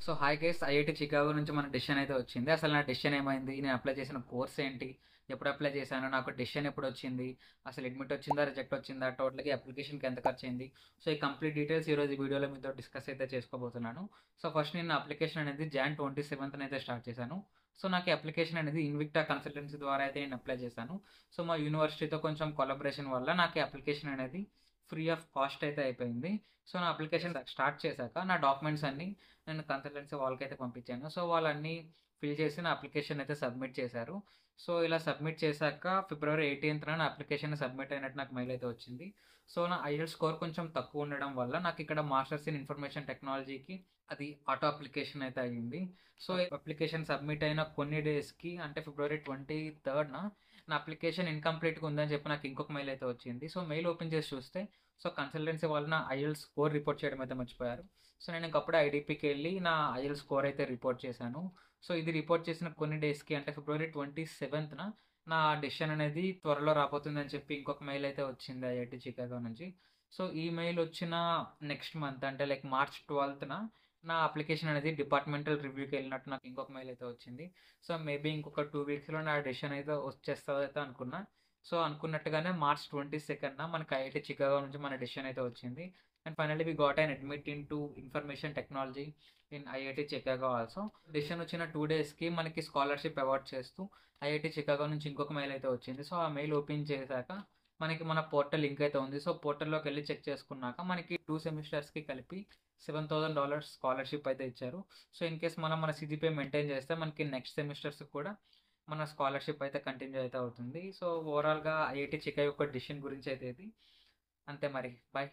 So hi guys, IIT Chicago నుంచి మన decision అయితే వచ్చింది. అసలు నా డెసిషన్ ఏమైంది, నేను అప్లై చేసిన కోర్స్ ఏంటి, ఎప్పుడు అప్లై చేశాను, నాకు డెసిషన్ ఎప్పుడు వచ్చింది, అసలు అడ్మిట్ వచ్చిందా రిజెక్ట్ వచ్చిందా, టోటల్గా అప్లికేషన్కి ఎంత ఖర్చు అయింది. సో ఈ కంప్లీట్ డీటెయిల్స్ ఈరోజు ఈ వీడియోలో మీతో డిస్కస్ అయితే చేసుకోబోతున్నాను. సో ఫస్ట్ నేను అప్లికేషన్ అనేది జాన్ 27th అయితే స్టార్ట్ చేశాను. సో నాకు అప్లికేషన్ అనేది ఇన్విక్టా కన్సల్టెన్సీ ద్వారా అయితే నేను అప్లై చేశాను. సో మా యూనివర్సిటీతో కొంచెం కొలాబరేషన్ వల్ల నాకు అప్లికేషన్ అనేది ఫ్రీ ఆఫ్ కాస్ట్ అయితే అయిపోయింది. సో నా అప్లికేషన్ స్టార్ట్ చేశాక నా డాక్యుమెంట్స్ అన్నీ నేను కన్సల్టెన్సీ వాళ్ళకైతే పంపించాను. సో వాళ్ళన్నీ ఫిల్ చేసి నా అప్లికేషన్ అయితే సబ్మిట్ చేశారు. సో ఇలా సబ్మిట్ చేశాక ఫిబ్రవరి 18th నా అప్లికేషన్ సబ్మిట్ అయినట్టు నాకు మెయిల్ అయితే వచ్చింది. సో నా ఐఎల్స్ స్కోర్ కొంచెం తక్కువ ఉండడం వల్ల నాకు ఇక్కడ మాస్టర్స్ ఇన్ ఇన్ఫర్మేషన్ టెక్నాలజీకి అది ఆటో అప్లికేషన్ అయితే అయ్యింది. సో అప్లికేషన్ సబ్మిట్ అయిన కొన్ని డేస్కి, అంటే ఫిబ్రవరి 23rd నా అప్లికేషన్ ఇన్కంప్లీట్గా ఉందని చెప్పి నాకు ఇంకొక మెయిల్ అయితే వచ్చింది. సో మెయిల్ ఓపెన్ చేసి చూస్తే సో కన్సల్టెన్సీ వాళ్ళు నా ఐఎల్స్ స్కోర్ రిపోర్ట్ చేయడం అయితే మర్చిపోయారు. సో నేను ఇంకప్పుడు ఐడిపికి వెళ్ళి నా ఐఎల్ స్కోర్ అయితే రిపోర్ట్ చేశాను. సో ఇది రిపోర్ట్ చేసిన కొన్ని డేస్కి, అంటే ఫిబ్రవరి 27th నా డెసిషన్ అనేది త్వరలో రాబోతుందని చెప్పి ఇంకొక మెయిల్ అయితే వచ్చింది ఐఐటి చికాగో నుంచి. సో ఈ మెయిల్ వచ్చిన నెక్స్ట్ మంత్, అంటే లైక్ మార్చ్ 12th నా అప్లికేషన్ అనేది డిపార్ట్మెంటల్ రివ్యూకి వెళ్ళినట్టు నాకు ఇంకొక మెయిల్ అయితే వచ్చింది. సో మేబీ ఇంకొక 2 weeksలో నా డెసిషన్ అయితే వచ్చేస్తుంది అయితే అనుకున్నా. సో అనుకున్నట్టుగానే మార్చ్ 22nd మనకి ఐఐటి చికాగో నుంచి మన డెసిషన్ అయితే వచ్చింది. And finally we got and admit into information technology in IIT Chicago also. Decision వచ్చిన 2 daysకి మనకి స్కాలర్షిప్ అవార్డ్ చేస్తూ ఐఐటి చికాగో నుంచి ఇంకొక మెయిల్ అయితే వచ్చింది. సో ఆ మెయిల్ ఓపెన్ చేశాక మనకి మన పోర్టల్ లింక్ అయితే ఉంది. సో పోర్టల్లోకి వెళ్ళి చెక్ చేసుకున్నాక మనకి 2 సెమిస్టర్స్కి కలిపి $7,000 స్కాలర్షిప్ అయితే ఇచ్చారు. సో ఇన్ కేస్ మనం మన సిజిపిఏ మెయింటైన్ చేస్తే మనకి నెక్స్ట్ సెమిస్టర్స్ కూడా మన స్కాలర్షిప్ అయితే కంటిన్యూ అయితే అవుతుంది. సో ఓవరాల్గా ఐఐటి చికాగో యొక్క డిసిషన్ గురించి అయితే ఇది అంతే. మరి బాయ్.